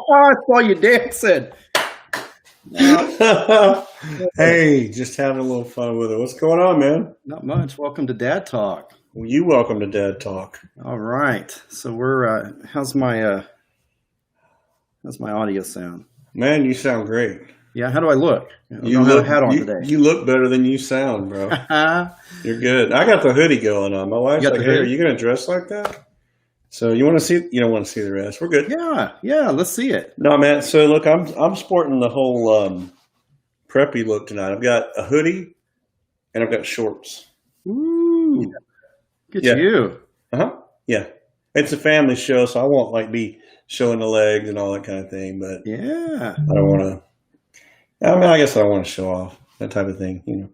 I saw you dancing. Hey, just having a little fun with it. What's going on, man? Not much. Welcome to Dad Talk. Well, you welcome to Dad Talk. All right. So we're how's my audio sound? Man, you sound great. Yeah, how do I look? I You don't have look a hat on you, today. you look better than you sound, bro. You're good. I got the hoodie going on. My wife's You got like, the "Hey, are hoodie? you gonna dress like that?" So you want to see? You don't want to see the rest. We're good. Yeah, let's see it. No, man. So look, I'm sporting the whole preppy look tonight. I've got a hoodie and I've got shorts. Ooh. Good Yeah. you. Yeah. It's a family show, so I won't like be showing the legs and all that kind of thing. But Yeah. I don't want to. I mean, I guess I don't want to show off that type of thing.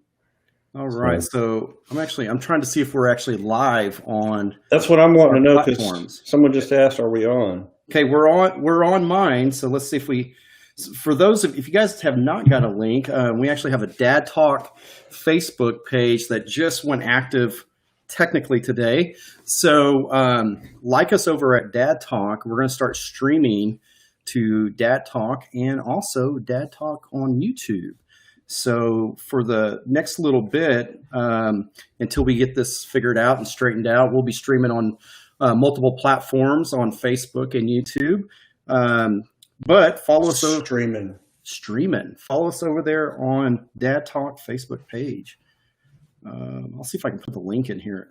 All right. So I'm trying to see if we're actually live on. That's what I'm wanting to know because platforms. someone just asked, "Are we on?" Okay, we're on mine. So let's see if if you guys have not got a link, we actually have a Dad Talk Facebook page that just went active technically today. So like us over at Dad Talk, we're going to start streaming to Dad Talk and also Dad Talk on YouTube. So for the next little bit, until we get this figured out and straightened out, we'll be streaming on multiple platforms on Facebook and YouTube. But follow us over streaming. Follow us over there on Dad Talk Facebook page. I'll see if I can put the link in here.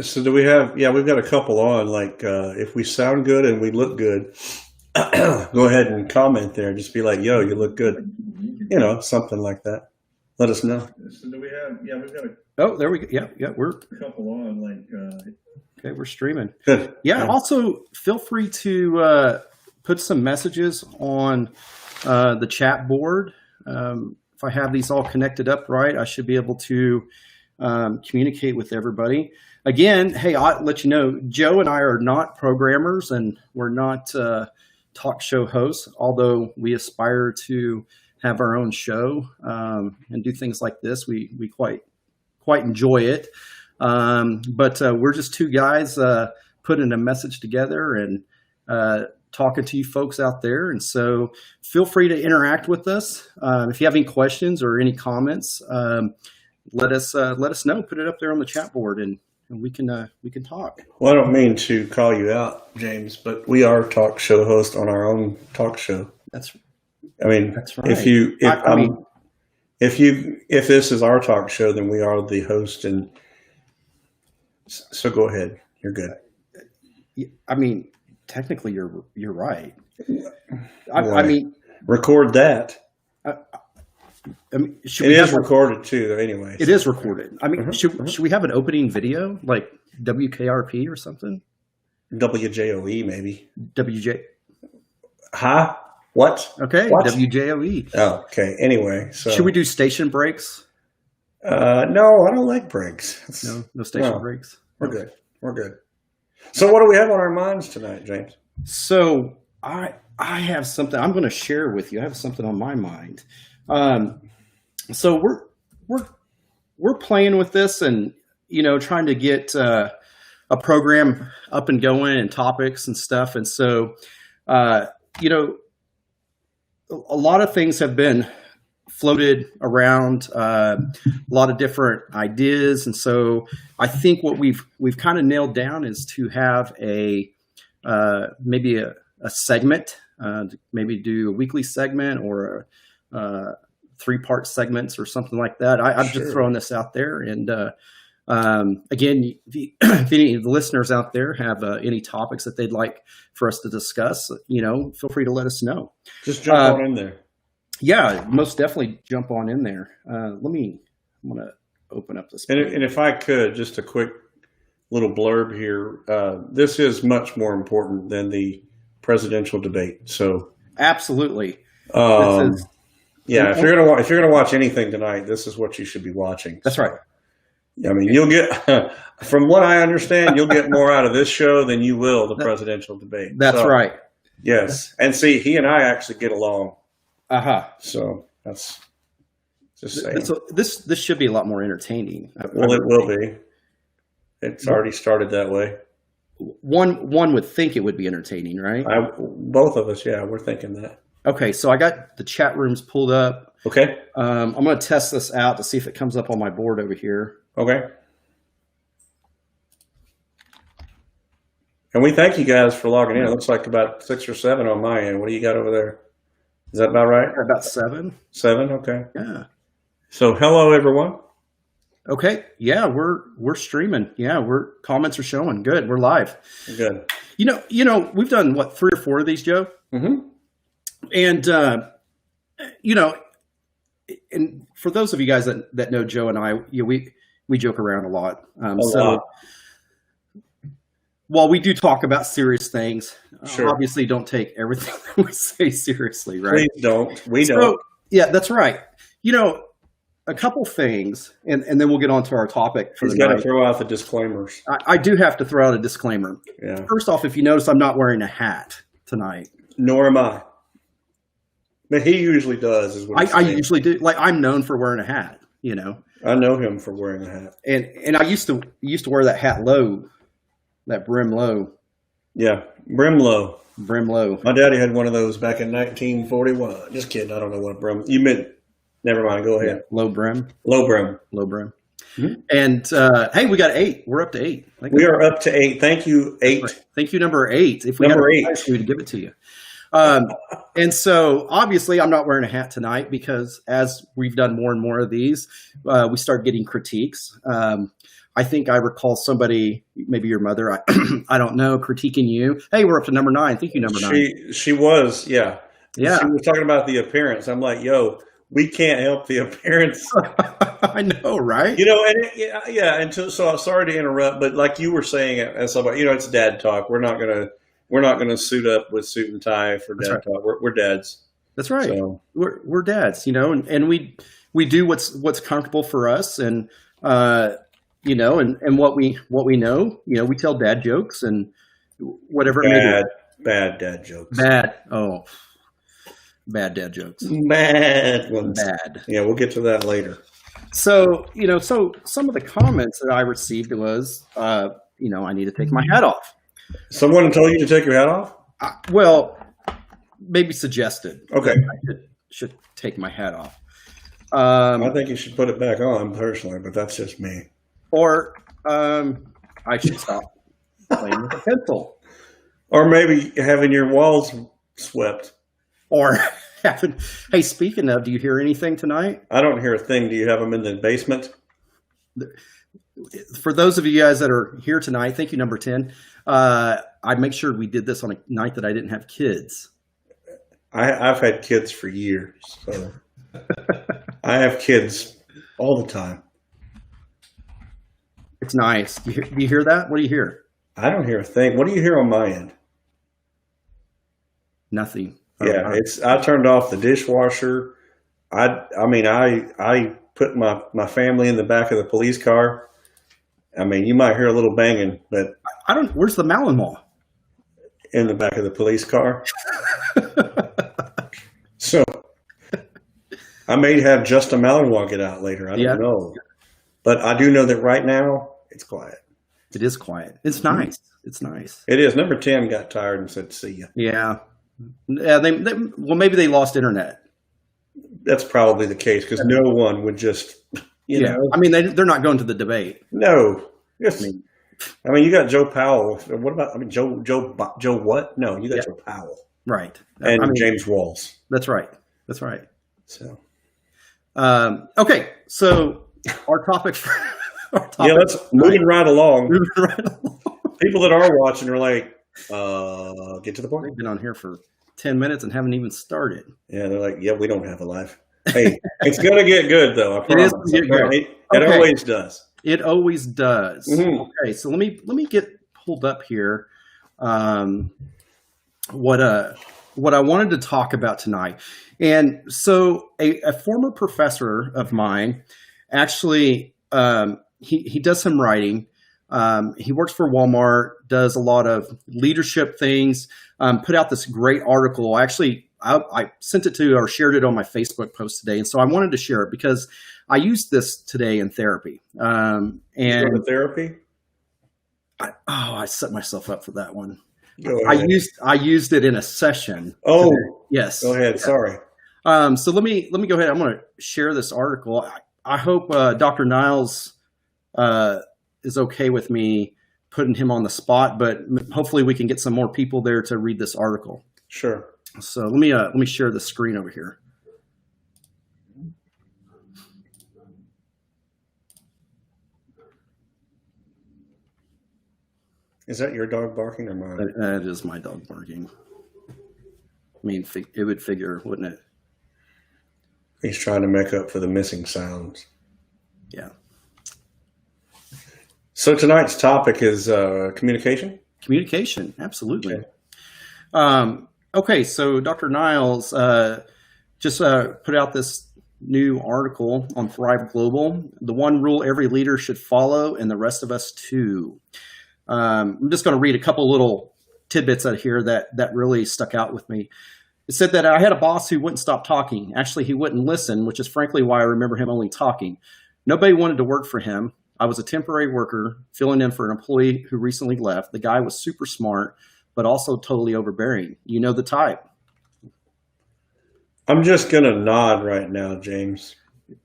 So do we have? Yeah, we've got a couple on. Like, if we sound good and we look good, go ahead and comment there. Just be like, "Yo, you look good," something like that. Let us know. So do we have? Yeah, we've got a. Oh, there we go. Yeah, we're a couple on. Like, okay, we're streaming. Good. Yeah. Also, feel free to put some messages on the chat board. If I have these all connected up right, I should be able to communicate with everybody. Again, hey, I'll let you know, Joe and I are not programmers and we're not talk show hosts, although we aspire to have our own show and do things like this. We quite enjoy it. But we're just two guys putting a message together and talking to you folks out there. And so feel free to interact with us. If you have any questions or any comments, let us know. Put it up there on the chat board and we can talk. Well, I don't mean to call you out, James, but we are talk show hosts on our own talk show. That's right. If this is our talk show, then we are the host, and so go ahead. You're good. I mean, technically, you're right. Record that. It is recorded too, though. Anyway, it is recorded. I mean, should we have an opening video like WKRP or something? WJOE maybe. WJ. Huh? What? Okay. What? WJOE. Oh, okay. Anyway, so should we do station breaks? No, I don't like breaks. No station breaks. We're good. We're good. So, what do we have on our minds tonight, James? So, I have something I'm going to share with you. I have something on my mind. So we're playing with this and trying to get a program up and going and topics and stuff. And so a lot of things have been floated around, a lot of different ideas. And so I think what we've kind of nailed down is to have maybe a segment, maybe do a weekly segment or a 3-part segments or something like that. I'm just throwing this out there. And again, if any of the listeners out there have any topics that they'd like for us to discuss, feel free to let us know. Just jump on in there. Yeah, most definitely jump on in there. I'm going to open up this. And if I could, just a quick little blurb here. This is much more important than the presidential debate. So absolutely. Yeah, if you're gonna watch anything tonight, this is what you should be watching. That's right. I mean, you'll get, from what I understand, you'll get more out of this show than you will the presidential debate. That's right. Yes, and see, he and I actually get along. So that's just saying. This should be a lot more entertaining. Well, it will be. It's already started that way. one would think it would be entertaining, right? Both of us, yeah, we're thinking that. Okay, so I got the chat rooms pulled up. Okay. I'm going to test this out to see if it comes up on my board over here. Okay. And we thank you guys for logging in. It looks like about 6 or 7 on my end. What do you got over there? Is that about right? About 7. 7, okay. Yeah. So hello, everyone. Okay. Yeah, we're streaming. Yeah, comments are showing. Good. We're live. Good. You know, we've done what, 3 or 4 of these, Joe? Mm-hmm. And and for those of you guys that know Joe and I, we joke around a lot. A lot. While we do talk about serious things, Sure. Obviously don't take everything that we say seriously, right? Please don't. We don't. Yeah, that's right. You know, a couple things, and then we'll get on to our topic for He's the got night. to throw out the disclaimers. I do have to throw out a disclaimer. Yeah. First off, if you notice, I'm not wearing a hat tonight. Nor am I. But he usually does, is what I usually do. Like, I'm known for wearing a hat, you know. I know him for wearing a hat. And I used to wear that hat low, that brim low. Yeah, brim low. Brim low. My daddy had one of those back in 1941. Just kidding. I don't know what a brim. You meant. Never mind. Go ahead. Low brim. Low brim. Low brim. Mm-hmm. And hey, we got 8. We're up to 8. We are up to 8. Thank you, 8. Thank you, number 8. If we Number had 8, we would give it to you. And so obviously I'm not wearing a hat tonight because as we've done more and more of these, we start getting critiques. I think I recall somebody, maybe your mother, I don't know, critiquing you. Hey, we're up to number 9. Thank you, number 9. She was, yeah. Yeah. She was talking about the appearance. I'm like, yo, we can't help the appearance. I know, right? You know, and yeah. And so sorry to interrupt, but like you were saying, and somebody, it's dad talk. We're not gonna suit up with suit and tie for dad talk. We're dads. That's right. So. We're dads, and we do what's comfortable for us, and and what we know. We tell dad jokes and whatever. Bad dad jokes. Bad dad jokes. Bad ones. Bad. Yeah, we'll get to that later. So so some of the comments that I received was, I need to take my hat off. Someone told you to take your hat off? Well, maybe suggested. Okay. I should take my hat off. I think you should put it back on personally, but that's just me. Or I should stop playing with a pencil. Or maybe having your walls swept. Or hey, speaking of, do you hear anything tonight? I don't hear a thing. Do you have them in the basement? For those of you guys that are here tonight, thank you, number 10. I make sure we did this on a night that I didn't have kids. I've had kids for years. So I have kids all the time. It's nice. Do you hear that? What do you hear? I don't hear a thing. What do you hear on my end? Nothing. Yeah, I turned off the dishwasher. I put my family in the back of the police car. I mean, you might hear a little banging, but where's the Malinois? In the back of the police car. So I may have just a Malinois get out later. I don't know. But I do know that right now it's quiet. It is quiet. It's nice. It's nice. It is. Number 10 got tired and said, see ya. Yeah. Yeah. Well, maybe they lost internet. That's probably the case because no one would just, you know. I mean, they're not going to the debate. No. Yes. I mean, you got Joe Powell. What about, Joe what? No, you got Joe Powell. Right. And James Walls. That's right. That's right. So. Okay. So our topic let's moving right along. Moving right along. People that are watching are like, get to the point. They've been on here for 10 minutes and haven't even started. Yeah, they're like, yeah, we don't have a life. Hey, it's going to get good, though. I promise. It always does. It always does. Mm-hmm. Okay, so let me get pulled up here. What I wanted to talk about tonight, and so a former professor of mine, actually, he does some writing. He works for Walmart, does a lot of leadership things. Put out this great article. Actually, I sent it to or shared it on my Facebook post today, and so I wanted to share it because I used this today in therapy. And you go to therapy? I set myself up for that one. Go ahead. I used it in a session. Oh, today. Yes. go ahead. Yeah. Sorry. So let me go ahead. I'm going to share this article. I hope Dr. Niles is okay with me putting him on the spot, but hopefully we can get some more people there to read this article. Sure. So let me share the screen over here. Is that your dog barking or mine? That is my dog barking. I mean, it would figure, wouldn't it? He's trying to make up for the missing sounds. Yeah. So tonight's topic is communication? Communication, absolutely. Okay. Okay, so Dr. Niles just put out this new article on Thrive Global, the one rule every leader should follow, and the rest of us too. I'm just going to read a couple little tidbits out here that really stuck out with me. It said that I had a boss who wouldn't stop talking. Actually, he wouldn't listen, which is frankly why I remember him only talking. Nobody wanted to work for him. I was a temporary worker filling in for an employee who recently left. The guy was super smart, but also totally overbearing. You know the type. I'm just going to nod right now, James.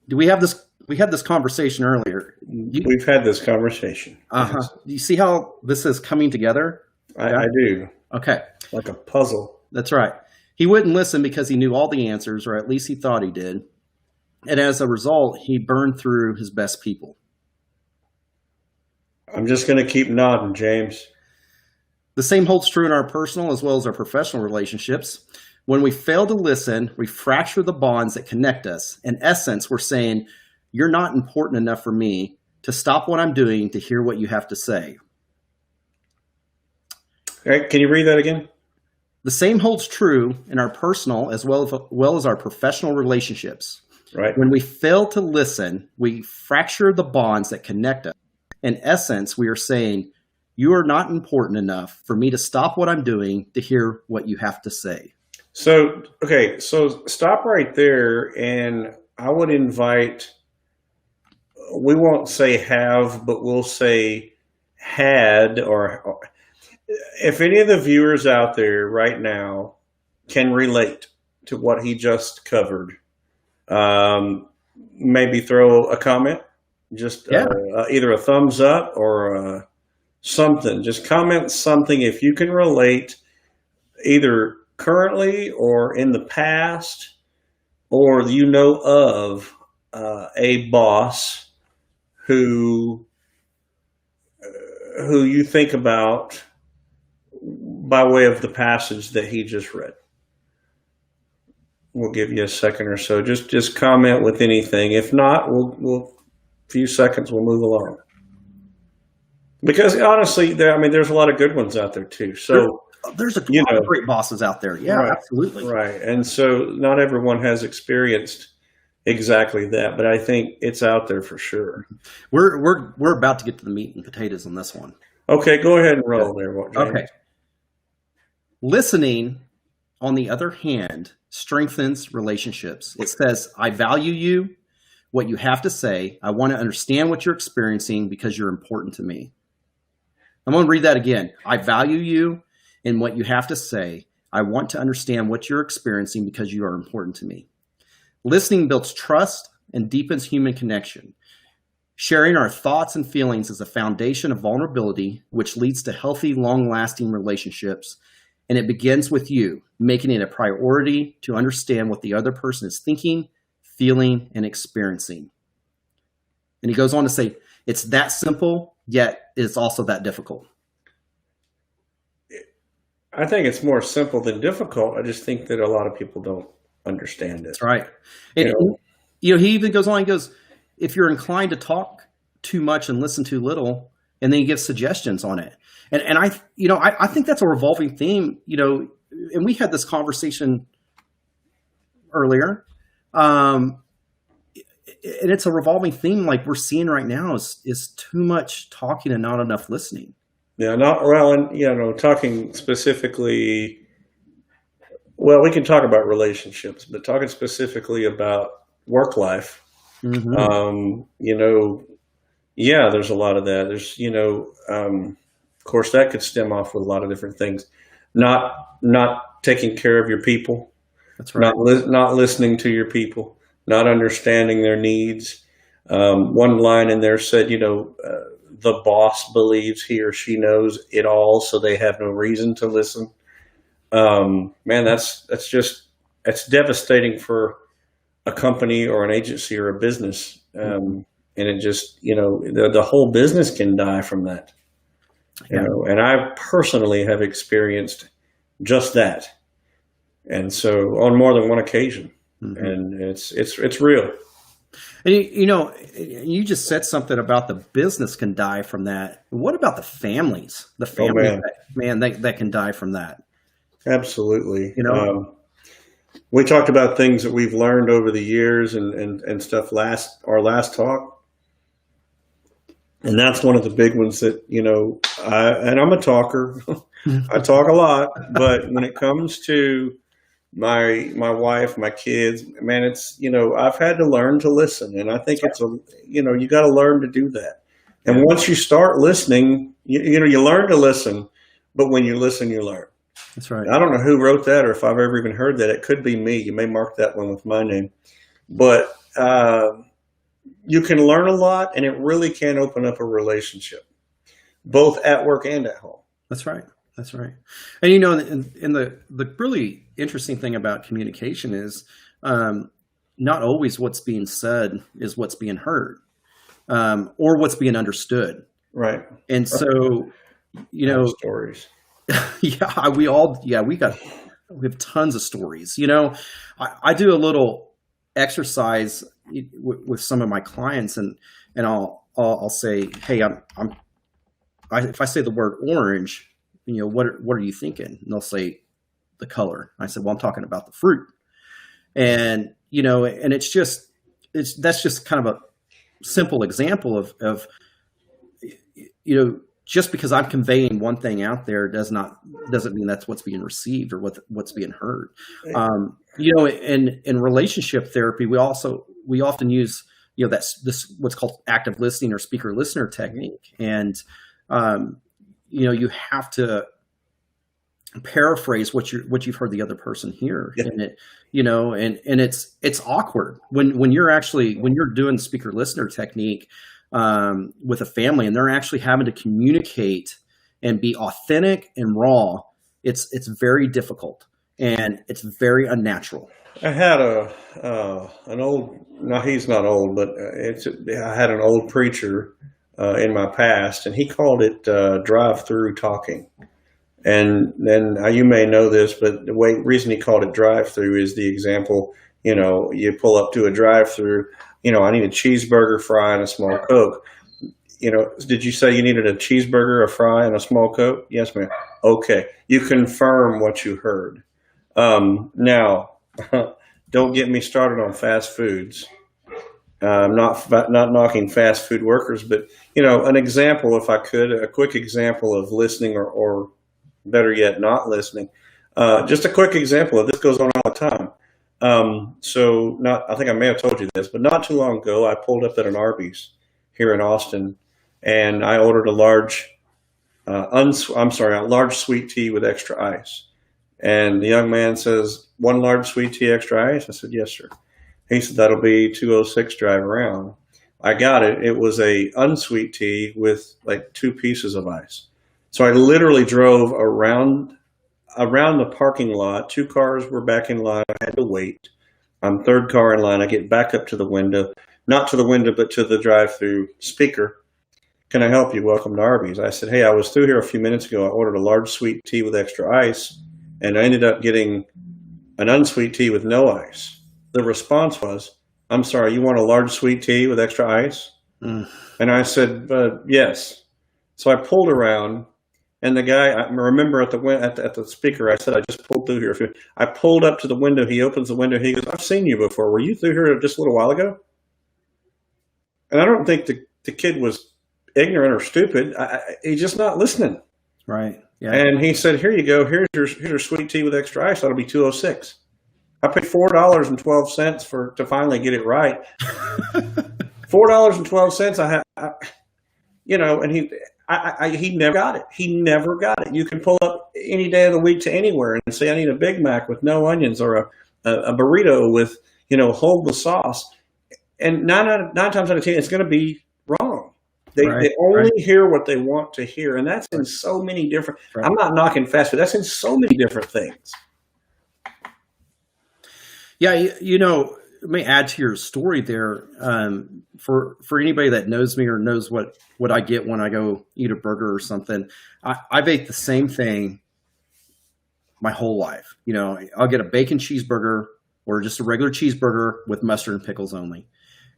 Do we have this? We had this conversation earlier. We've had this conversation. Uh-huh. You see how this is coming together? I do. Okay. Like a puzzle. That's right. He wouldn't listen because he knew all the answers, or at least he thought he did. And as a result, he burned through his best people. I'm just going to keep nodding, James. The same holds true in our personal as well as our professional relationships. When we fail to listen, we fracture the bonds that connect us. In essence, we're saying, you're not important enough for me to stop what I'm doing to hear what you have to say. All right, can you read that again? The same holds true in our personal as well as our professional relationships. Right. When we fail to listen, we fracture the bonds that connect us. In essence, we are saying, you are not important enough for me to stop what I'm doing to hear what you have to say. So, okay, so stop right there, and I would invite, we won't say have, but we'll say had, or if any of the viewers out there right now can relate to what he just covered, maybe throw a comment, just either a thumbs up or something. Just comment something if you can relate, either currently or in the past, or you know of a boss who you think about by way of the passage that he just read. We'll give you a second or so. Just comment with anything. If not, we'll few seconds, we'll move along. Because honestly, there's a lot of good ones out there too. So there's a lot of great bosses out there. Yeah, right, absolutely. Right. And so not everyone has experienced exactly that, but I think it's out there for sure. We're about to get to the meat and potatoes on this one. Okay, go ahead and roll there, James. Okay. Listening, on the other hand, strengthens relationships. It says, I value you, what you have to say. I want to understand what you're experiencing because you're important to me. I'm going to read that again. I value you and what you have to say. I want to understand what you're experiencing because you are important to me. Listening builds trust and deepens human connection. Sharing our thoughts and feelings is a foundation of vulnerability, which leads to healthy, long-lasting relationships. And it begins with you, making it a priority to understand what the other person is thinking, feeling, and experiencing. And he goes on to say, it's that simple, yet it's also that difficult. I think it's more simple than difficult. I just think that a lot of people don't understand it. That's right. And, he even goes on, he goes, if you're inclined to talk too much and listen too little, and then he gives suggestions on it. And I think that's a revolving theme, and we had this conversation earlier. And it's a revolving theme like we're seeing right now is too much talking and not enough listening. Yeah, and talking specifically, well, we can talk about relationships, but talking specifically about work life, Mm-hmm. there's a lot of that. There's, Of course, that could stem off with a lot of different things. Not taking care of your people, That's right. not listening to your people, not understanding their needs. One line in there said, the boss believes he or she knows it all, so they have no reason to listen. Man, that's devastating for a company or an agency or a business. And it just, the whole business can die from that. Yeah. And I personally have experienced just that. And so on more than one occasion, and it's real. And you just said something about the business can die from that. What about the families? The families, that can die from that. Absolutely. We talked about things that we've learned over the years and stuff our last talk. And that's one of the big ones that, I'm a talker. I talk a lot, but when it comes to my wife, my kids, man, it's, I've had to learn to listen. And I think you got to learn to do that. And once you start listening, you learn to listen, but when you listen, you learn. That's right. I don't know who wrote that or if I've ever even heard that. It could be me. You may mark that one with my name. But you can learn a lot, and it really can open up a relationship, both at work and at home. That's right. That's right. And, and the really interesting thing about communication is not always what's being said is what's being heard or what's being understood. Right. And so, stories. Yeah, we have tons of stories. I do a little exercise with some of my clients, and I'll say, hey, if I say the word orange, what are you thinking? And they'll say the color. I said, well, I'm talking about the fruit, and and that's just kind of a simple example of just because I'm conveying one thing out there doesn't mean that's what's being received or what's being heard. In relationship therapy, we often use that's this what's called active listening or speaker listener technique, and you have to paraphrase what you've heard the other person hear, and it's awkward when you're doing speaker listener technique with a family and they're actually having to communicate and be authentic and raw. It's very difficult and it's very unnatural. I had an old, no, he's not old, but I had an old preacher in my past, and he called it drive-through talking. And then you may know this, but the reason he called it drive-through is the example, you pull up to a drive-through, I need a cheeseburger, fry, and a small Coke. Did you say you needed a cheeseburger, a fry, and a small Coke? Yes, ma'am. Okay. You confirm what you heard. Now, don't get me started on fast foods. Not knocking fast food workers, but, an example, if I could, a quick example of listening or better yet, not listening. Just a quick example of this goes on all the time. I think I may have told you this, but not too long ago, I pulled up at an Arby's here in Austin, and I ordered a large sweet tea with extra ice. And the young man says, one large sweet tea, extra ice? I said, yes, sir. He said, that'll be 206 drive around. I got it. It was a unsweet tea with like 2 pieces of ice. So I literally drove around the parking lot. 2 cars were back in line. I had to wait. I'm third car in line. I get back up to the window, not to the window, but to the drive-through speaker. Can I help you? Welcome to Arby's. I said, hey, I was through here a few minutes ago. I ordered a large sweet tea with extra ice, and I ended up getting an unsweet tea with no ice. The response was, I'm sorry, you want a large sweet tea with extra ice? And I said, yes. So I pulled around. And the guy, I remember at the speaker, I said, I just pulled through here. I pulled up to the window. He opens the window. He goes, I've seen you before. Were you through here just a little while ago? And I don't think the kid was ignorant or stupid. He's just not listening. Right. Yeah. And he said, here you go. Here's your sweet tea with extra ice. That'll be 206. I paid $4.12 to finally get it right. $4.12. And he never got it. He never got it. You can pull up any day of the week to anywhere and say, I need a Big Mac with no onions, or a burrito with, hold the sauce. And nine times out of 10, it's going to be wrong. They only hear what they want to hear. And that's in so many different, I'm not knocking fast food. That's in so many different things. Yeah. Let me add to your story there. For anybody that knows me or knows what I get when I go eat a burger or something, I've ate the same thing my whole life. I'll get a bacon cheeseburger or just a regular cheeseburger with mustard and pickles only.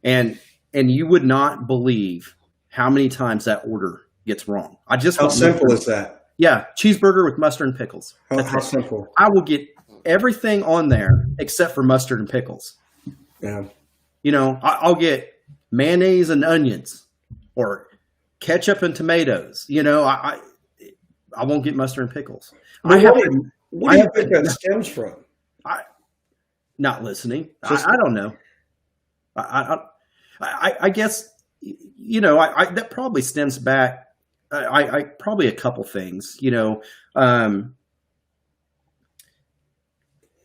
And you would not believe how many times that order gets wrong. How simple is that? Yeah. Cheeseburger with mustard and pickles. How simple. I will get everything on there except for mustard and pickles. Yeah. I'll get mayonnaise and onions or ketchup and tomatoes. I won't get mustard and pickles. What do you think that stems from? Not listening. I don't know. I guess, that probably stems back. I probably a couple things,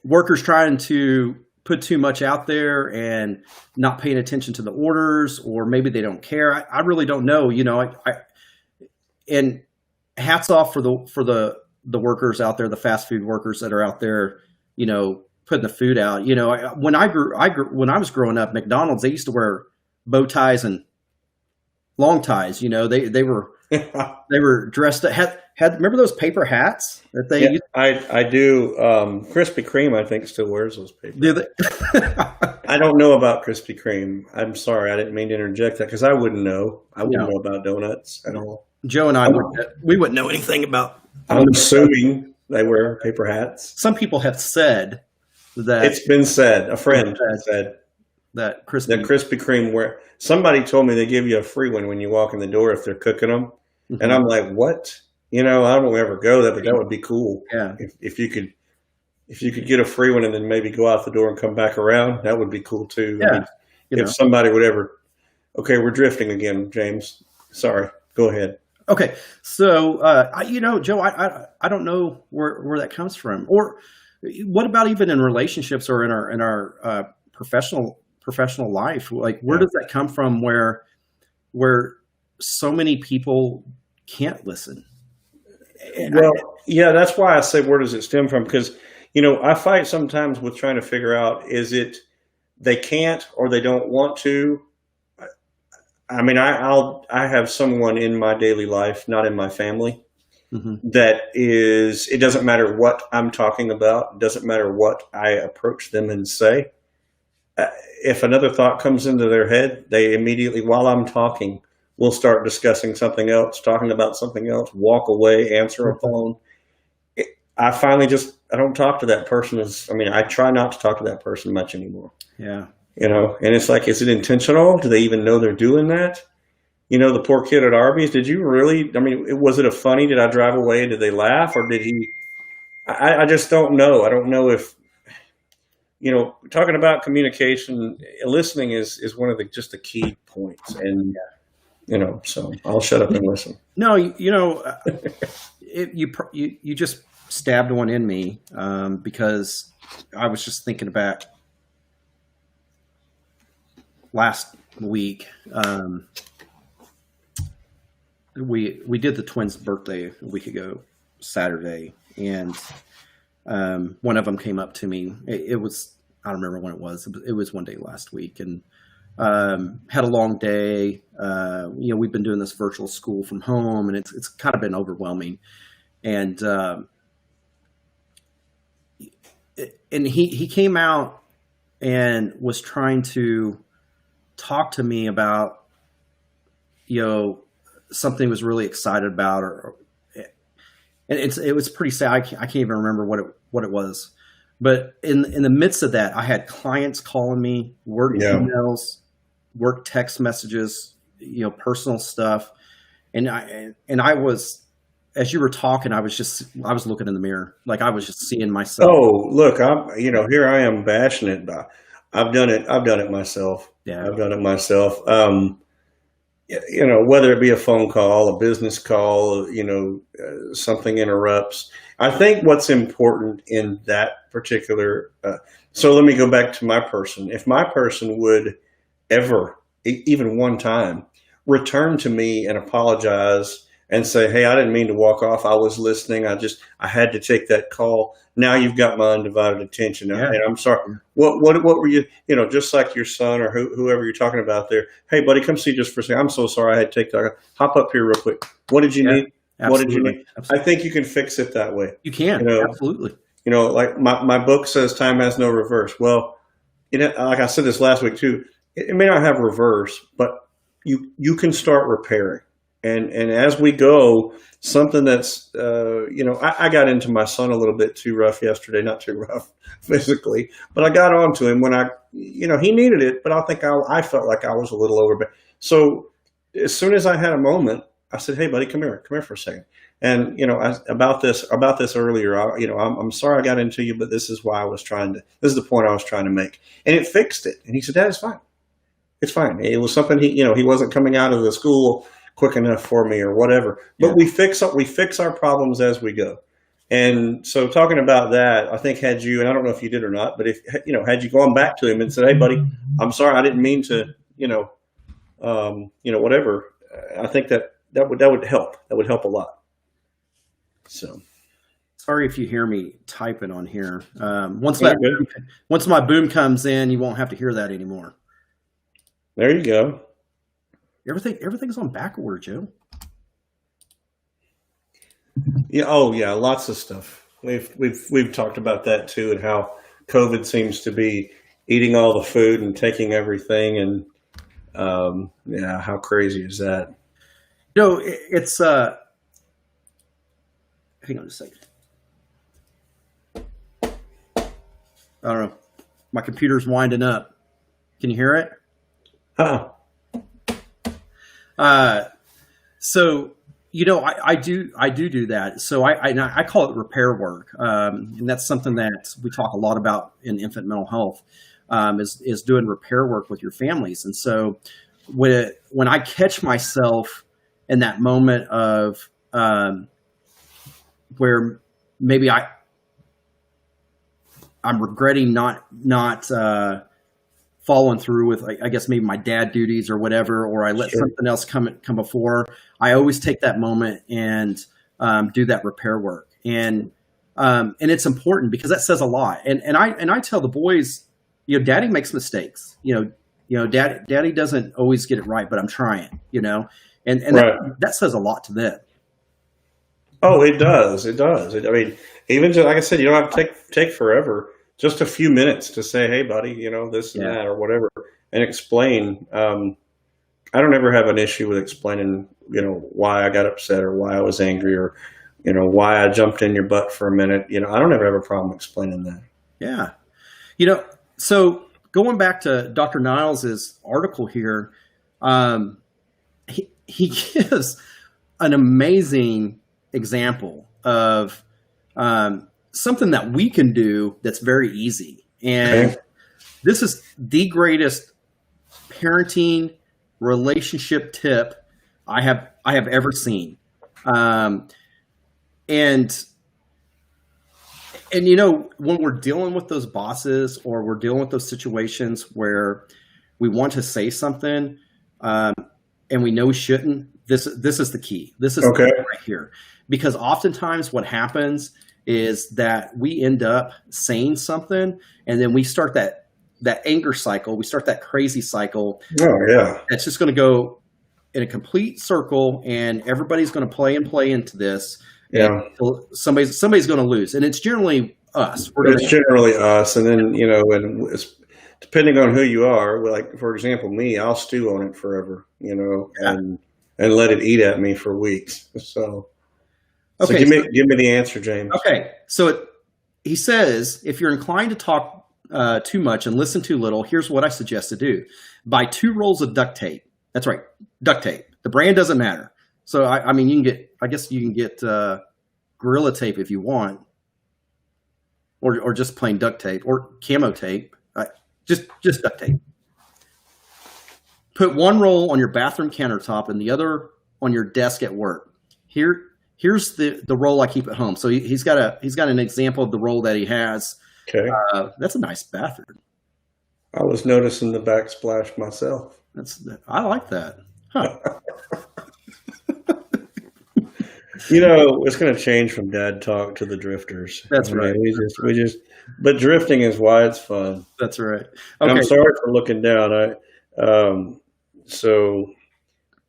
workers trying to put too much out there and not paying attention to the orders, or maybe they don't care. I really don't know. And hats off for the workers out there, the fast food workers that are out there, putting the food out. When when I was growing up, McDonald's, they used to wear bow ties and long ties. They were dressed up, had remember those paper hats that they used? I do. Krispy Kreme, I think, still wears those paper. Do they? I don't know about Krispy Kreme. I'm sorry, I didn't mean to interject that, because I wouldn't know. I wouldn't know about donuts at all. Joe and I wouldn't know anything about. I'm assuming they wear paper hats. Some people have said that it's been said. A friend said that Krispy Kreme somebody told me they give you a free one when you walk in the door if they're cooking them, and I'm like, what? I don't ever go there, but that would be cool. Yeah. If you could get a free one and then maybe go out the door and come back around, that would be cool too. Yeah. If somebody would ever. Okay, we're drifting again, James. Sorry. Go ahead. Okay, so Joe, I don't know where that comes from, or what about even in relationships or in our professional life? Like, where does that come from? Where so many people can't listen. Yeah, that's why I say, where does it stem from? Because I fight sometimes with trying to figure out, is it they can't or they don't want to? I mean, I have someone in my daily life, not in my family, that it doesn't matter what I'm talking about. It doesn't matter what I approach them and say. If another thought comes into their head, they immediately, while I'm talking, will start discussing something else, talking about something else, walk away, answer a phone. I finally I don't talk to that person. I try not to talk to that person much anymore. Yeah. And it's like, is it intentional? Do they even know they're doing that? The poor kid at Arby's, did you really, was it a funny, did I drive away and did they laugh, or did he, I just don't know. I don't know if, talking about communication, listening is one of the key points. And, so I'll shut up and listen. No, you just stabbed one in me, because I was just thinking back last week. We did the twins' birthday a week ago, Saturday, and one of them came up to me. It was, I don't remember when it was. It was one day last week, and had a long day. We've been doing this virtual school from home, and it's kind of been overwhelming. And he came out and was trying to talk to me about, something he was really excited about, and it was pretty sad. I can't even remember what it was, but in the midst of that, I had clients calling me, work emails, work text messages, personal stuff, and I was, as you were talking, I was looking in the mirror, like I was just seeing myself. Oh, look, here I am bashing it. I've done it myself. Yeah. I've done it myself. whether it be a phone call, a business call, something interrupts. I think what's important in that particular, so let me go back to my person. If my person would ever, even one time, return to me and apologize and say, "Hey, I didn't mean to walk off. I was listening. I had to take that call. Now you've got my undivided attention. Yeah. And I'm sorry. What were you, just like your son or whoever you're talking about there. Hey, buddy, come see just for a second. I'm so sorry. I had to take that. Hop up here real quick. What did you need? Absolutely. What did you need?" Absolutely. I think you can fix it that way. You can. Absolutely. Like my book says, time has no reverse. Well, like I said this last week too, it may not have reverse, but you can start repairing. And as we go, something that's, I got into my son a little bit too rough yesterday, not too rough physically, but I got on to him when he needed it, but I think I felt like I was a little over. So as soon as I had a moment, I said, "Hey buddy, come here for a second." And, about this earlier, I'm sorry I got into you, but this is this is the point I was trying to make. And it fixed it. And he said, "Dad, it's fine. It's fine." It was something he wasn't coming out of the school quick enough for me or whatever, but we fix our problems as we go. And so talking about that, I think had you, and I don't know if you did or not, but if, had you gone back to him and said, "Hey buddy, I'm sorry, I didn't mean to, whatever," I think that would help. That would help a lot. So. Sorry if you hear me typing on here. Once my boom comes in, you won't have to hear that anymore. There you go. Everything's on back order, Joe. Yeah. Oh, yeah. Lots of stuff. We've talked about that too, and how COVID seems to be eating all the food and taking everything. And how crazy is that? It's hang on a second. I don't know. My computer's winding up. Can you hear it? Huh. So, I do that. So I call it repair work. And that's something that we talk a lot about in infant mental health, is doing repair work with your families. And so when I catch myself in that moment of, where maybe I'm regretting not following through with, I guess, maybe my dad duties or whatever, or I let something else come before, I always take that moment and do that repair work. And it's important because that says a lot. And I tell the boys, Daddy makes mistakes. Daddy doesn't always get it right, but I'm trying. And right. that says a lot to them. Oh, it does. It does. I mean, even like I said, you don't have to take forever. Just a few minutes to say, "Hey, buddy, this and that or whatever," and explain. I don't ever have an issue with explaining, why I got upset or why I was angry or, why I jumped in your butt for a minute. I don't ever have a problem explaining that. Yeah. So going back to Dr. Niles's article here, he gives an amazing example of something that we can do that's very easy. And this is the greatest parenting relationship tip I have ever seen. And when we're dealing with those bosses or we're dealing with those situations where we want to say something and we know we shouldn't, this is the key. This is the key right here. Because oftentimes what happens is that we end up saying something and then we start that anger cycle. We start that crazy cycle. Oh, yeah. It's just going to go in a complete circle and everybody's going to play into this. Yeah. Somebody's going to lose. And it's generally us. It's generally us. And then, and it's, depending on who you are, like, for example, me, I'll stew on it forever, and let it eat at me for weeks. So give me the answer, James. Okay. So he says, if you're inclined to talk too much and listen too little, here's what I suggest to do. Buy 2 rolls of duct tape. That's right. Duct tape. The brand doesn't matter. So, I mean, you can get Gorilla Tape if you want, or just plain duct tape or camo tape. Just duct tape. Put one roll on your bathroom countertop and the other on your desk at work. Here's the roll I keep at home. So he's got an example of the roll that he has. Okay. That's a nice bathroom. I was noticing the backsplash myself. I like that. Huh. It's going to change from dad talk to the drifters. That's right. But drifting is why it's fun. That's right. Okay. Okay. I'm sorry for looking down. So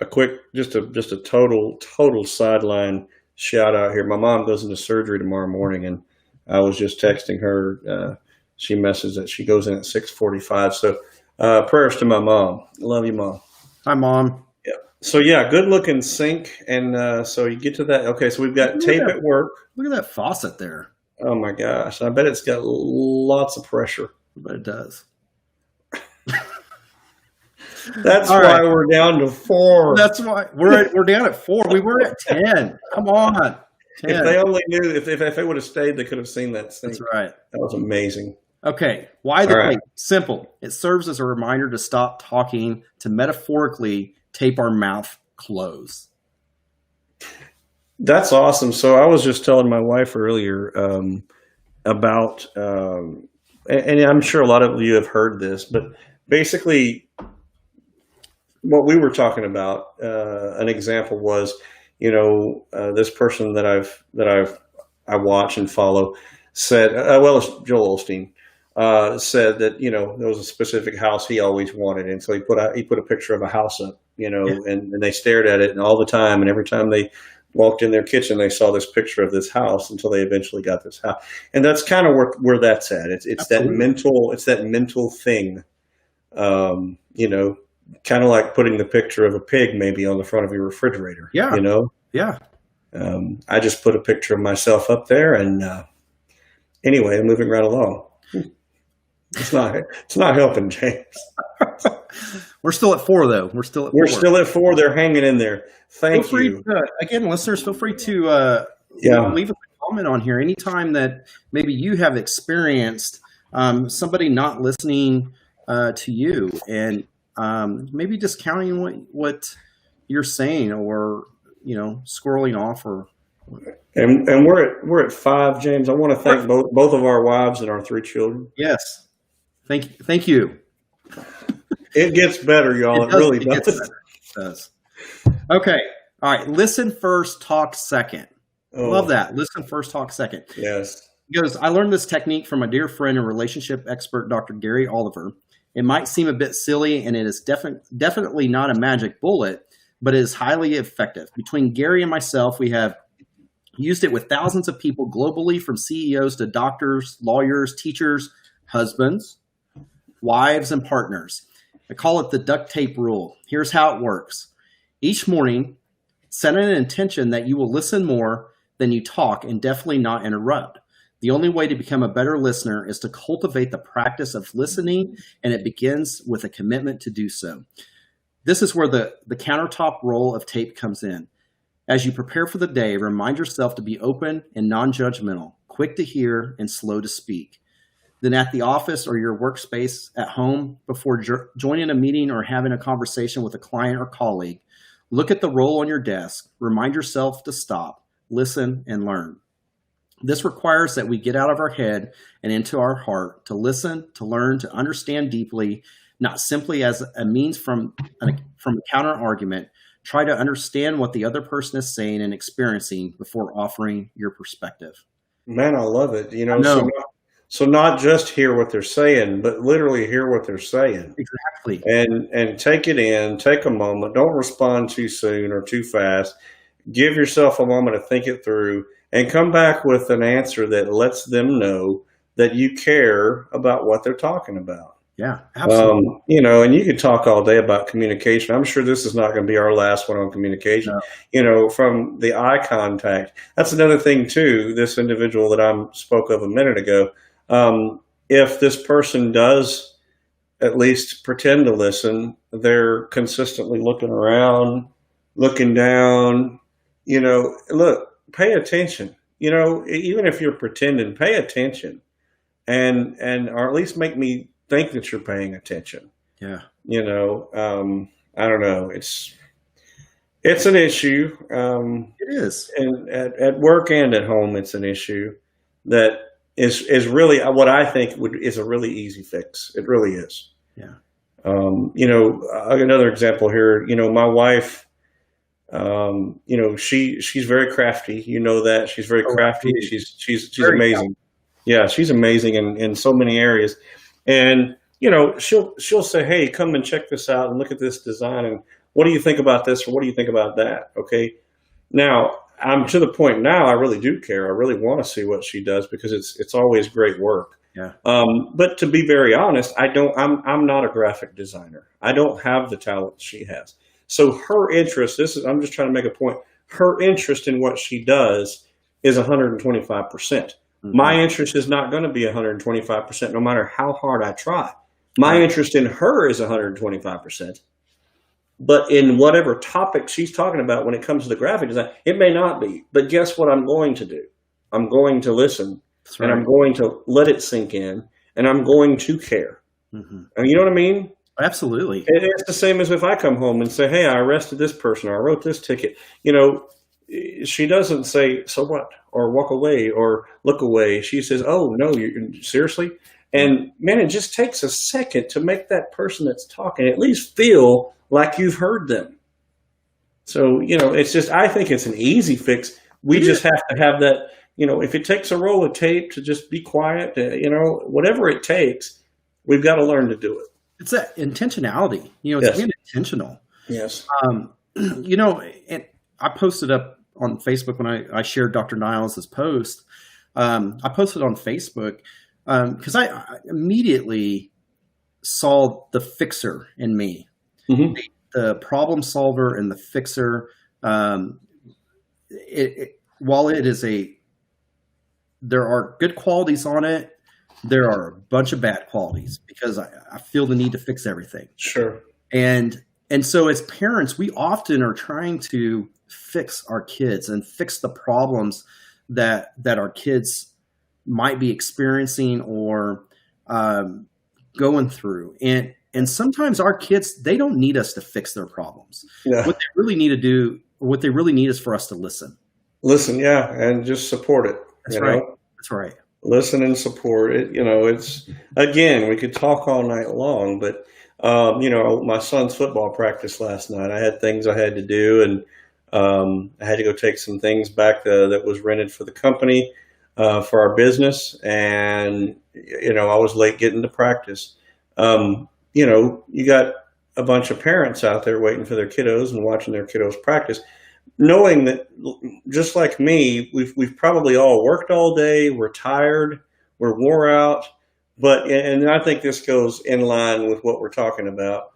a quick, just a total sideline shout out here. My mom goes into surgery tomorrow morning, and I was just texting her. She messaged that she goes in at 6:45. So prayers to my mom. Love you, Mom. Hi, Mom. Yeah. So yeah, good looking sink, and so you get to that. Okay, so we've got tape at work. Look at that faucet there. Oh my gosh, I bet it's got lots of pressure. But it does. That's why we're down to 4. That's why we're down at 4. We were at 10. Come on. 10. If they only knew, if they would have stayed, they could have seen that sink. That's right. That was amazing. Okay. Why the tape? Simple. It serves as a reminder to stop talking, to metaphorically tape our mouth closed. That's awesome. So I was just telling my wife earlier about, and I'm sure a lot of you have heard this, but basically what we were talking about, an example was, this person that I watch and follow said, it's Joel Osteen, said that, there was a specific house he always wanted. And so he put a picture of a house up, and they stared at it and all the time. And every time they walked in their kitchen, they saw this picture of this house until they eventually got this house. And that's kind of where that's at. It's that mental thing, kind of like putting the picture of a pig maybe on the front of your refrigerator. Yeah. Yeah. I just put a picture of myself up there, and anyway, I'm moving right along. It's not helping, James. We're still at 4, though. We're still at 4. They're hanging in there. Thank you. Again, listeners, feel free to leave a comment on here anytime that maybe you have experienced somebody not listening to you, and maybe discounting what you're saying, or squirreling off, or. And we're at 5, James. I want to thank both of our wives and our 3 children. Yes, thank you. It gets better, y'all. It really does. It does. Okay. All right. Listen first, talk second. Love that. Listen first, talk second. Yes. He goes, I learned this technique from a dear friend and relationship expert, Dr. Gary Oliver. It might seem a bit silly, and it is definitely not a magic bullet, but it is highly effective. Between Gary and myself, we have used it with thousands of people globally, from CEOs to doctors, lawyers, teachers, husbands, wives, and partners. I call it the duct tape rule. Here's how it works. Each morning, set an intention that you will listen more than you talk, and definitely not interrupt. The only way to become a better listener is to cultivate the practice of listening, and it begins with a commitment to do so. This is where the countertop roll of tape comes in. As you prepare for the day, remind yourself to be open and non-judgmental, quick to hear and slow to speak. Then at the office or your workspace at home, before joining a meeting or having a conversation with a client or colleague, look at the roll on your desk, remind yourself to stop, listen, and learn. This requires that we get out of our head and into our heart to listen, to learn, to understand deeply, not simply as a means from a counter argument. Try to understand what the other person is saying and experiencing before offering your perspective. Man, I love it. So not just hear what they're saying, but literally hear what they're saying. Exactly. And take it in, take a moment. Don't respond too soon or too fast. Give yourself a moment to think it through and come back with an answer that lets them know that you care about what they're talking about. Yeah, absolutely. And you could talk all day about communication. I'm sure this is not going to be our last one on communication. No. From the eye contact. That's another thing too. This individual that I spoke of a minute ago, if this person does at least pretend to listen, they're consistently looking around, looking down, look, pay attention, even if you're pretending, pay attention or at least make me think that you're paying attention. Yeah. I don't know. It's an issue. It is. And at work and at home, it's an issue that is really what I think is a really easy fix. It really is. Yeah. Another example here. My wife. She's very crafty. You know that she's very Oh, crafty. absolutely. She's Very amazing. Yeah, she's amazing in so many areas. And she'll say, "Hey, come and check this out and look at this design. And what do you think about this, or what do you think about that?" Okay. Now I'm to the point now. I really do care. I really want to see what she does because it's always great work. Yeah. But to be very honest, I'm not a graphic designer. I don't have the talent she has. So her interest, I'm just trying to make a point. Her interest in what she does is 125%. My interest is not going to be 125%, no matter how hard I try. My Right. interest in her is 125%. But in whatever topic she's talking about when it comes to the graphic design, it may not be. But guess what I'm going to do? I'm going to listen, That's and I'm right. going to let it sink in, and I'm going to care. Hmm. I mean, you know what I mean? Absolutely. It's the same as if I come home and say, "Hey, I arrested this person, or I wrote this ticket." She doesn't say, "So what?" or walk away or look away. She says, "Oh no, you seriously?" And man, it just takes a second to make that person that's talking at least feel like you've heard them. So it's just I think it's an easy fix. We It just is. have to have that. If it takes a roll of tape to just be quiet, whatever it takes, we've got to learn to do it. It's that intentionality. It's Yes. being intentional. Yes. Um, and I posted up on Facebook when I shared Dr. Niles' post. I posted on Facebook because I immediately saw the fixer in me, Hmm. the problem solver and the fixer. While it is there are good qualities on it, there are a bunch of bad qualities because I feel the need to fix everything. Sure. And so as parents, we often are trying to fix our kids and fix the problems that our kids might be experiencing or going through. And sometimes our kids, they don't need us to fix their problems. Yeah. What they really need to do, what they really need is for us to listen. Listen, yeah, and just support it. That's right. That's right. Listen and support it. It's again, we could talk all night long, but my son's football practice last night. I had things I had to do, and I had to go take some things back that was rented for the company for our business, and I was late getting to practice. You got a bunch of parents out there waiting for their kiddos and watching their kiddos practice, knowing that just like me, we've probably all worked all day, we're tired, we're wore out, and I think this goes in line with what we're talking about.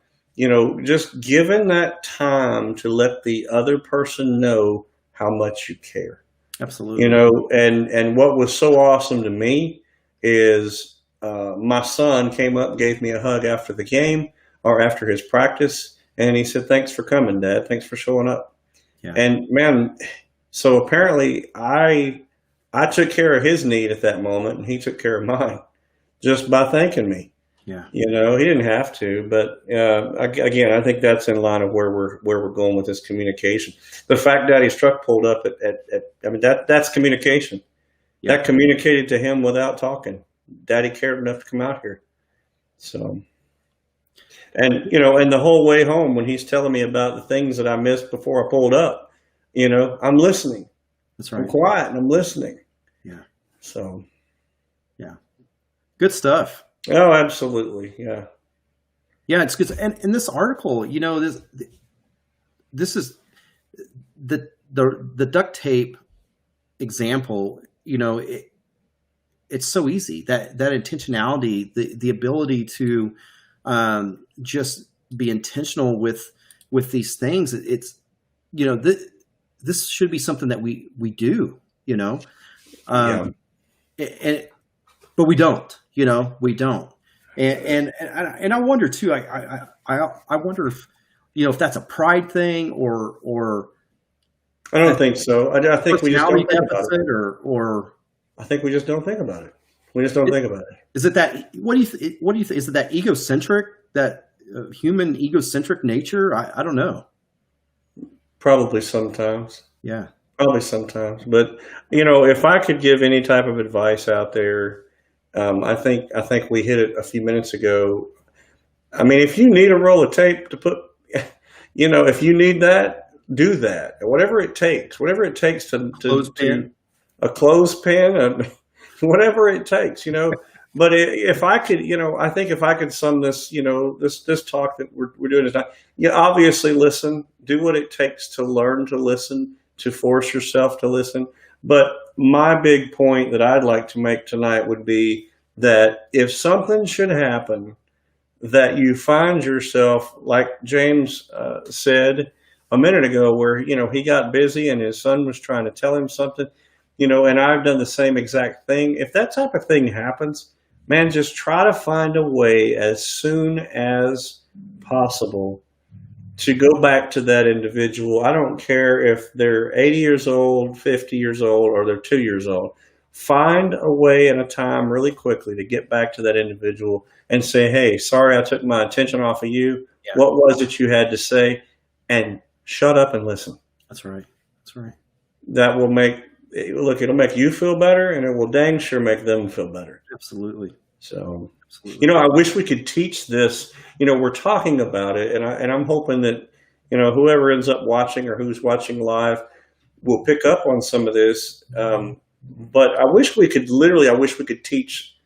Just given that time to let the other person know how much you care. Absolutely. And what was so awesome to me is my son came up and gave me a hug after the game or after his practice, and he said, "Thanks for coming, Dad. Thanks for showing up." Yeah. And man, so apparently I took care of his need at that moment, and he took care of mine just by thanking me. Yeah. He didn't have to, but again, I think that's in line of where we're going with this communication. The fact Daddy's truck pulled up I mean that's communication. Yeah. That communicated to him without talking. Daddy cared enough to come out here. So, and the whole way home when he's telling me about the things that I missed before I pulled up, I'm listening. That's I'm right. quiet and I'm listening. Yeah. So, Yeah. Good stuff. oh, absolutely, yeah. Yeah, it's good. And in this article, this is the duct tape example. It's so easy that intentionality, the ability to just be intentional with these things. It's this should be something that we do. Yeah. But we don't. We don't. And I wonder too. I wonder if that's a pride thing or I don't think so. I think we just don't personality think about it. deficit or I think we just don't think about it. We just don't think about it. is it that what do you think? Is it that egocentric that human egocentric nature? I don't know. Probably sometimes. Yeah. Probably sometimes. But if I could give any type of advice out there, I think we hit it a few minutes ago. I mean, if you need a roll of tape to put, if you need that, do that. Whatever it takes to Clothespin. a clothespin, whatever it takes. But if I could, I think if I could sum this, this talk that we're doing tonight, obviously listen, do what it takes to learn to listen, to force yourself to listen. But my big point that I'd like to make tonight would be that if something should happen, that you find yourself, like James said a minute ago, where, he got busy and his son was trying to tell him something, and I've done the same exact thing. If that type of thing happens, man, just try to find a way as soon as possible to go back to that individual. I don't care if they're 80 years old, 50 years old, or they're 2 years old. Find a way and a time really quickly to get back to that individual and say, hey, sorry I took my attention off of you. Yeah. What was it you had to say? And shut up and listen. That's right. That's right. That will it'll make you feel better, and it will dang sure make them feel better. Absolutely. So, Absolutely. I wish we could teach this. We're talking about it, and I'm hoping that, whoever ends up watching or who's watching live will pick up on some of this. But I wish we could teach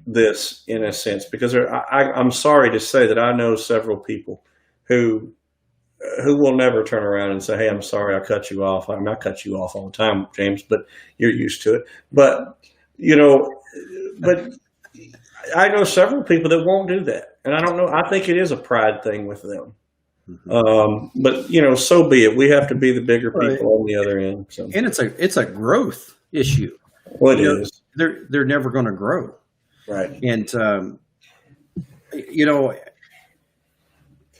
this in a sense, because I'm sorry to say that I know several people who will never turn around and say, hey, I'm sorry I cut you off. I mean, I cut you off all the time, James, but you're used to it. But, but I know several people that won't do that. And I don't know. I think it is a pride thing with them. Mm-hmm. But, so be it. We have to be the bigger people on the other end. So. And it's a growth issue. Well, it is. They're never going to grow. Right. And,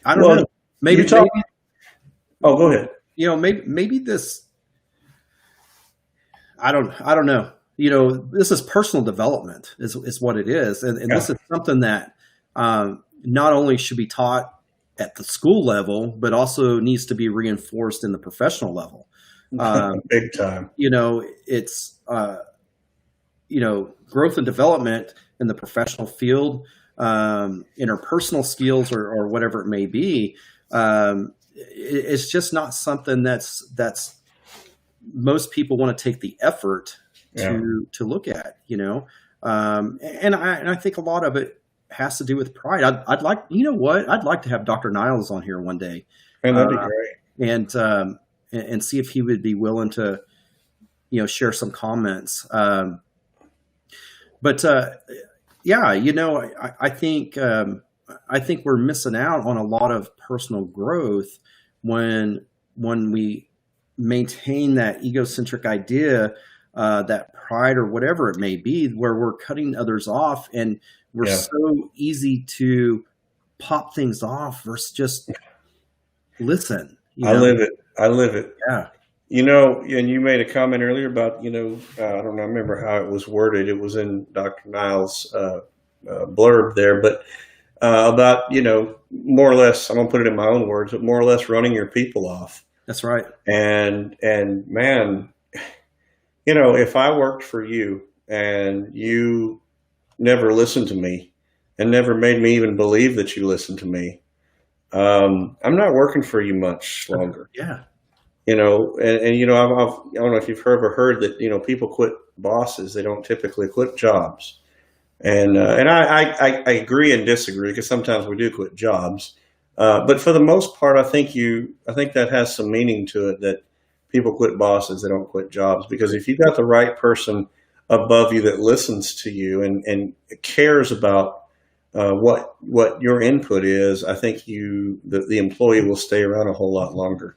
I don't know. Maybe. Oh, go ahead. Maybe this. I don't know. This is personal development is what it is, and this is something that not only should be taught at the school level, but also needs to be reinforced in the professional level. Big time. It's growth and development in the professional field, interpersonal skills, or whatever it may be. It's just not something that's most people want to take the effort to look at, and I think a lot of it has to do with pride. I'd like, I'd like to have Dr. Niles on here one day, and that'd be great, and see if he would be willing to, share some comments. But I think we're missing out on a lot of personal growth when we maintain that egocentric idea, that pride or whatever it may be, where we're cutting others off, and we're so easy to pop things off versus just listen. I live it. Yeah. And you made a comment earlier about, I don't remember how it was worded. It was in Dr. Niles' blurb there, but about, more or less, I'm going to put it in my own words, but more or less running your people off. That's right. And man, if I worked for you and you never listened to me and never made me even believe that you listened to me, I'm not working for you much longer. Yeah. I don't know if you've ever heard that, people quit bosses. They don't typically quit jobs. And I agree and disagree, because sometimes we do quit jobs. But for the most part, I think that has some meaning to it, that people quit bosses, they don't quit jobs. Because if you've got the right person above you that listens to you and cares about what your input is, I think the employee will stay around a whole lot longer.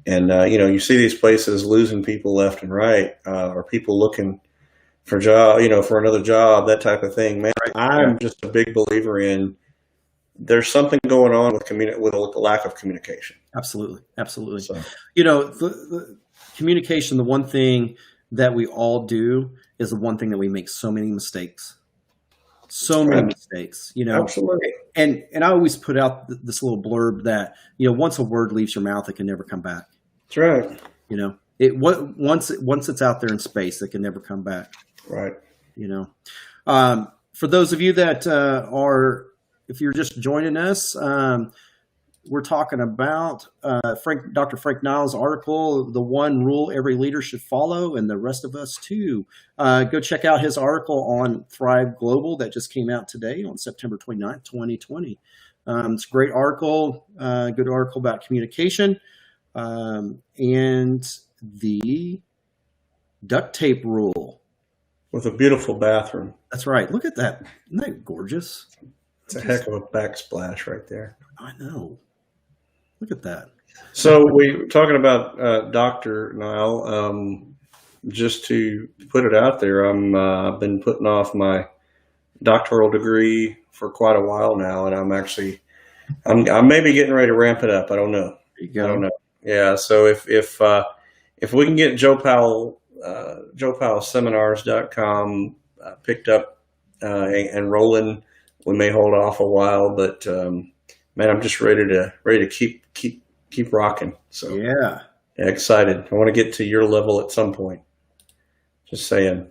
And, you see these places losing people left and right, or people looking for for another job, that type of thing. Man, I'm just a big believer in there's something going on with the lack of communication. Absolutely. Absolutely. So. The communication, the one thing that we all do is the one thing that we make so many mistakes. So many mistakes, Absolutely. and I always put out this little blurb that, once a word leaves your mouth, it can never come back. That's right. Once it's out there in space, it can never come back. Right. For those of you that if you're just joining us, we're talking about Dr. Frank Niles' article, "The One Rule Every Leader Should Follow," and the rest of us too. Go check out his article on Thrive Global that just came out today on September 29th, 2020. It's a great article, good article about communication, and the duct tape rule. With a beautiful bathroom. That's right. Look at that. Isn't that gorgeous? It's a heck of a backsplash right there. I know. Look at that. So we're talking about Dr. Nile. Just to put it out there, I've been putting off my doctoral degree for quite a while now, and I'm maybe getting ready to ramp it up. I don't know. There you go. I don't know. Yeah. So if we can get Joe Powell, JoePowellSeminars.com picked up and rolling, we may hold off a while, but man, I'm just ready to keep rocking. So yeah, excited. I want to get to your level at some point. Just saying.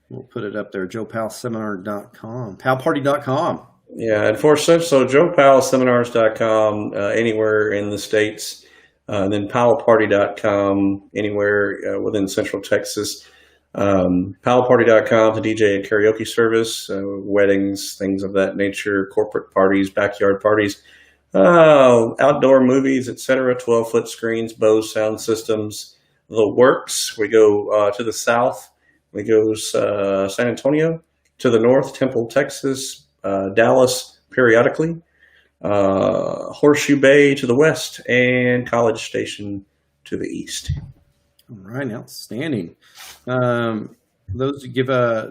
We'll put it up there. JoePowellSeminar.com, PowellParty.com. Yeah, and so JoePowellSeminars.com anywhere in the States, then PowellParty.com anywhere within Central Texas. PowellParty.com, the DJ and karaoke service, weddings, things of that nature, corporate parties, backyard parties, outdoor movies, etc. 12-foot screens, Bose sound systems, the works. We go to the south. We go San Antonio. To the north, Temple, Texas, Dallas periodically, Horseshoe Bay to the west, and College Station to the east. All right, outstanding. Those who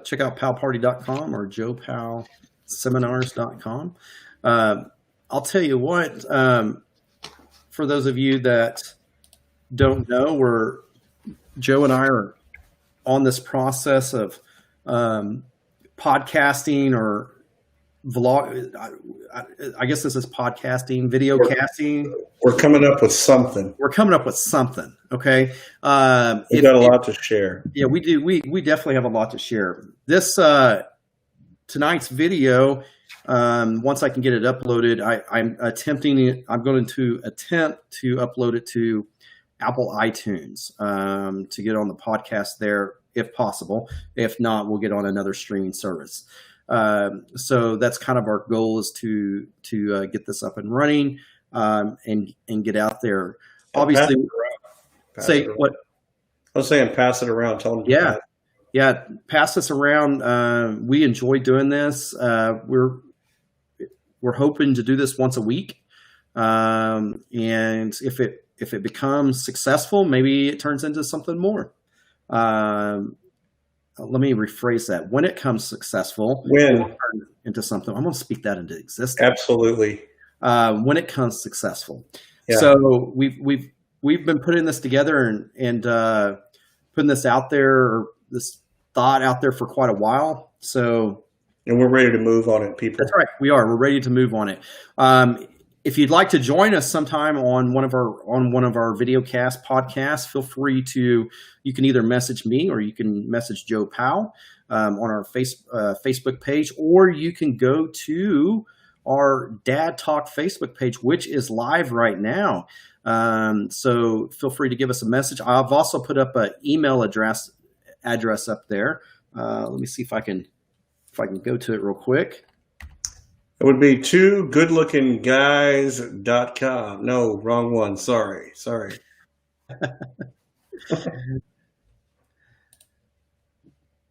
check out PowellParty.com or JoePowellSeminars.com. I'll tell you what, for those of you that don't know, Joe and I are on this process of podcasting or vlog. I guess this is podcasting, video casting. We're coming up with something. Okay. We've got a lot to share. Yeah, we do. We definitely have a lot to share. This tonight's video, once I can get it uploaded, I'm going to attempt to upload it to Apple iTunes to get on the podcast there if possible. If not, we'll get on another streaming service. So that's kind of our goal, is to get this up and running and get out there. Obviously, say what I was saying. Pass it around. Tell them. Yeah. Pass this around. We enjoy doing this. We're hoping to do this once a week, and if it becomes successful, maybe it turns into something more. Let me rephrase that. When it comes successful, into something, I'm going to speak that into existence. Absolutely. When it comes successful. Yeah. So we've been putting this together and putting this out there, this thought out there for quite a while. And we're ready to move on it, people. That's right. We are. We're ready to move on it. If you'd like to join us sometime on one of our videocast podcasts, feel free to. You can either message me or you can message Joe Powell on our Facebook page, or you can go to our Dad Talk Facebook page, which is live right now. So feel free to give us a message. I've also put up an email address up there. Let me see if I can go to it real quick. It would be twogoodlookingguys.com. No, wrong one. Sorry.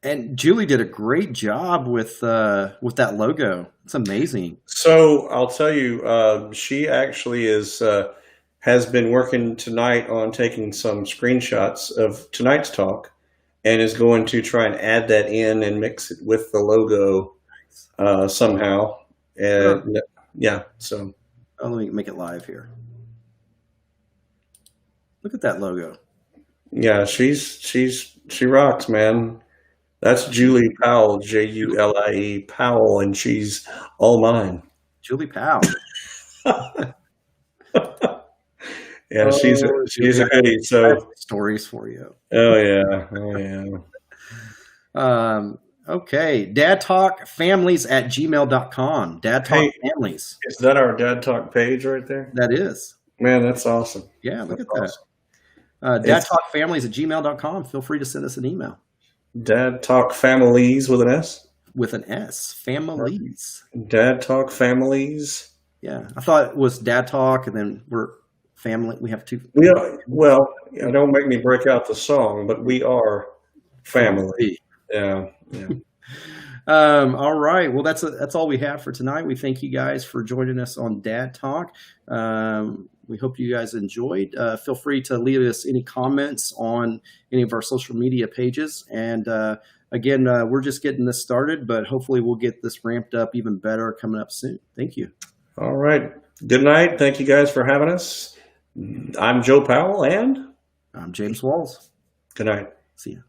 And Julie did a great job with that logo. It's amazing. So I'll tell you, she actually has been working tonight on taking some screenshots of tonight's talk, and is going to try and add that in and mix it with the logo somehow. And yeah, so let me make it live here. Look at that logo. Yeah, she rocks, man. That's Julie Powell, Julie Powell, and she's all mine. Julie Powell. Yeah, she's Julie, a goodie. I have So, stories for you. oh yeah. Okay. dadtalkfamilies@gmail.com. Dad Talk Hey, Families. is that our Dad Talk page right there? That is. Man, that's awesome. Yeah, look at That's that. awesome. It's dadtalkfamilies@gmail.com. Feel free to send us an email Dad Talk Families with an S. with an S. Families. Dad Talk Families. Yeah. I thought it was Dad Talk, and then we're family. We have two. We are, well, don't make me break out the song, but we are family. Yeah. All right. Well, that's all we have for tonight. We thank you guys for joining us on Dad Talk. We hope you guys enjoyed. Feel free to leave us any comments on any of our social media pages. And again, we're just getting this started, but hopefully we'll get this ramped up even better coming up soon. Thank you. All right. Good night. Thank you guys for having us. I'm Joe Powell, and I'm James Walls. good night. See you.